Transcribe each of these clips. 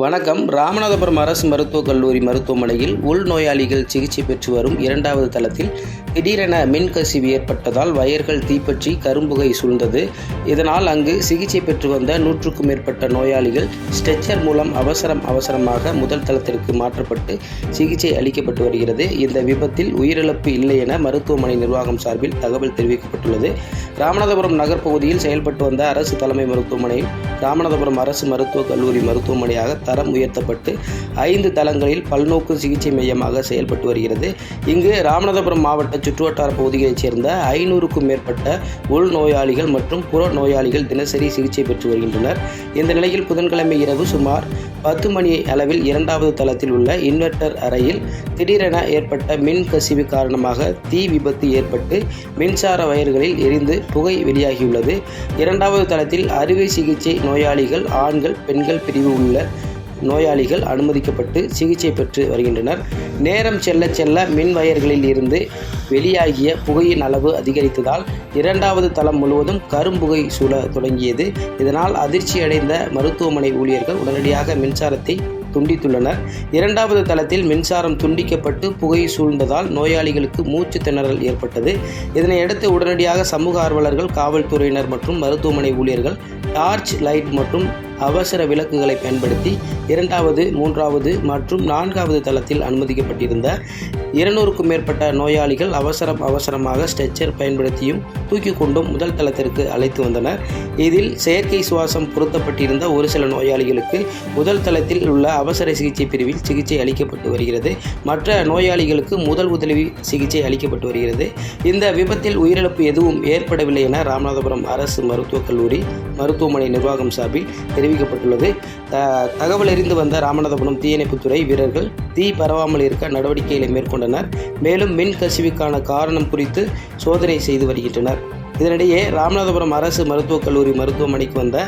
வணக்கம். ராமநாதபுரம் அரசு மருத்துவக் கல்லூரி மருத்துவமனையில் உள்நோயாளிகள் சிகிச்சை பெற்று வரும் 2வது தளத்தில் திடீரென மின்கசிவு ஏற்பட்டதால் வயர்கள் தீப்பற்றி கரும்புகை சூழ்ந்தது. இதனால் அங்கு சிகிச்சை பெற்று வந்த 100க்கும் மேற்பட்ட நோயாளிகள் ஸ்ட்ரெச்சர் மூலம் அவசரமாக முதல் தளத்திற்கு மாற்றப்பட்டு சிகிச்சை அளிக்கப்பட்டு வருகிறது. இந்த விபத்தில் உயிரிழப்பு இல்லை என மருத்துவமனை நிர்வாகம் சார்பில் தகவல் தெரிவிக்கப்பட்டுள்ளது. ராமநாதபுரம் நகர் பகுதியில் செயல்பட்டு வந்த அரசு தலைமை மருத்துவமனையில் ராமநாதபுரம் அரசு மருத்துவக் கல்லூரி மருத்துவமனையாக தரம் உயர்த்தப்பட்டு 5 தளங்களில் பல்நோக்கு சிகிச்சை மையமாக செயல்பட்டு வருகிறது. இங்கு ராமநாதபுரம் மாவட்ட சுற்றுவட்டார பகுதிகளைச் சேர்ந்த 500க்கும் மேற்பட்ட உள் நோயாளிகள் மற்றும் புற நோயாளிகள் தினசரி சிகிச்சை பெற்று வருகின்றனர். இந்த நிலையில் புதன்கிழமை இரவு சுமார் 10 மணி அளவில் 2வது தளத்தில் உள்ள இன்வெர்டர் அறையில் திடீரென ஏற்பட்ட மின் கசிவு காரணமாக தீ விபத்து ஏற்பட்டு மின்சார வயர்களில் எரிந்து புகை வெளியாகியுள்ளது. 2வது தளத்தில் அறுவை சிகிச்சை நோயாளிகள், ஆண்கள், பெண்கள் பிரிவு உள்ள நோயாளிகள் அனுமதிக்கப்பட்டு சிகிச்சை பெற்று வருகின்றனர். நேரம் செல்ல மின் வயர்களில் இருந்து வெளியாகிய புகையின் அளவு அதிகரித்ததால் 2வது தளம் முழுவதும் கரும்புகை சூழ தொடங்கியது. இதனால் அதிர்ச்சியடைந்த மருத்துவமனை ஊழியர்கள் உடனடியாக மின்சாரத்தை துண்டித்துள்ளனர். 2வது தளத்தில் மின்சாரம் துண்டிக்கப்பட்டு புகை சூழ்ந்ததால் நோயாளிகளுக்கு மூச்சு திணறல் ஏற்பட்டது. இதனையடுத்து உடனடியாக சமூக ஆர்வலர்கள், காவல்துறையினர் மற்றும் மருத்துவமனை ஊழியர்கள் டார்ச் லைட் மற்றும் அவசர விளக்குகளை பயன்படுத்தி 2வது, 3வது மற்றும் 4வது தளத்தில் அனுமதிக்கப்பட்டிருந்த 200க்கும் மேற்பட்ட நோயாளிகள் அவசரமாக ஸ்ட்ரெச்சர் பயன்படுத்தியும் தூக்கி கொண்டும் முதல் தளத்திற்கு அழைத்து வந்தனர். இதில் செயற்கை சுவாசம் பொருத்தப்பட்டிருந்த ஒரு சில நோயாளிகளுக்கு முதல் தளத்தில் உள்ள அவசர சிகிச்சை பிரிவில் சிகிச்சை அளிக்கப்பட்டு வருகிறது. மற்ற நோயாளிகளுக்கு முதல் உதவி சிகிச்சை அளிக்கப்பட்டு வருகிறது. இந்த விபத்தில் உயிரிழப்பு எதுவும் ஏற்படவில்லை என ராமநாதபுரம் அரசு மருத்துவக் கல்லூரி மருத்துவமனை நிர்வாகம் சார்பில் தெரிவிக்கப்பட்டுள்ளது. தகவல் அறிந்து வந்த ராமநாதபுரம் தீயணைப்புத்துறை வீரர்கள் தீ பரவாமல் இருக்க நடவடிக்கைகளை மேற்கொண்டனர். மேலும் மின் கசிவுக்கான காரணம் குறித்து சோதனை செய்து வருகின்றனர். இதனிடையே ராமநாதபுரம் அரசு மருத்துவக் கல்லூரி மருத்துவமனைக்கு வந்த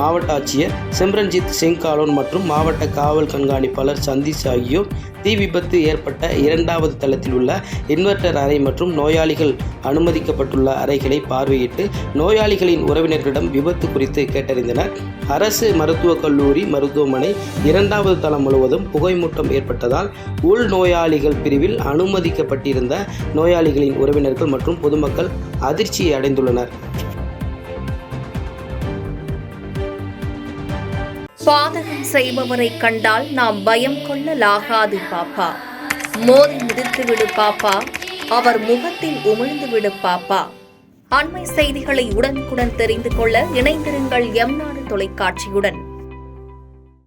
மாவட்ட ஆட்சியர் சிம்ரன்ஜித் சிங் காலோன் மற்றும் மாவட்ட காவல் கண்காணிப்பாளர் சந்தீஷ் ஆகியோர் தீ விபத்து ஏற்பட்ட 2வது தளத்தில் உள்ள இன்வெர்டர் அறை மற்றும் நோயாளிகள் அனுமதிக்கப்பட்டுள்ள அறைகளை பார்வையிட்டு நோயாளிகளின் உறவினர்களிடம் விபத்து குறித்து கேட்டறிந்தனர். அரசு மருத்துவக் கல்லூரி மருத்துவமனை 2வது தளம் முழுவதும் புகைமூட்டம் ஏற்பட்டதால் உள் நோயாளிகள் பிரிவில் அனுமதிக்கப்பட்டிருந்த நோயாளிகளின் உறவினர்கள் மற்றும் பொதுமக்கள் அதிர்ச்சியை அடைந்துள்ளனர். பாதகம் செய்பவரை கண்டால் நாம் பயம் கொள்ளலாகாது பாப்பா. மோதி மிதித்து விடு பாப்பா, அவர் முகத்தில் உமிழ்ந்து விடு பாப்பா. அண்மை செய்திகளை உடனுக்குடன் தெரிந்து கொள்ள இணைந்திருங்கள் எம் நாடு தொலைக்காட்சியுடன்.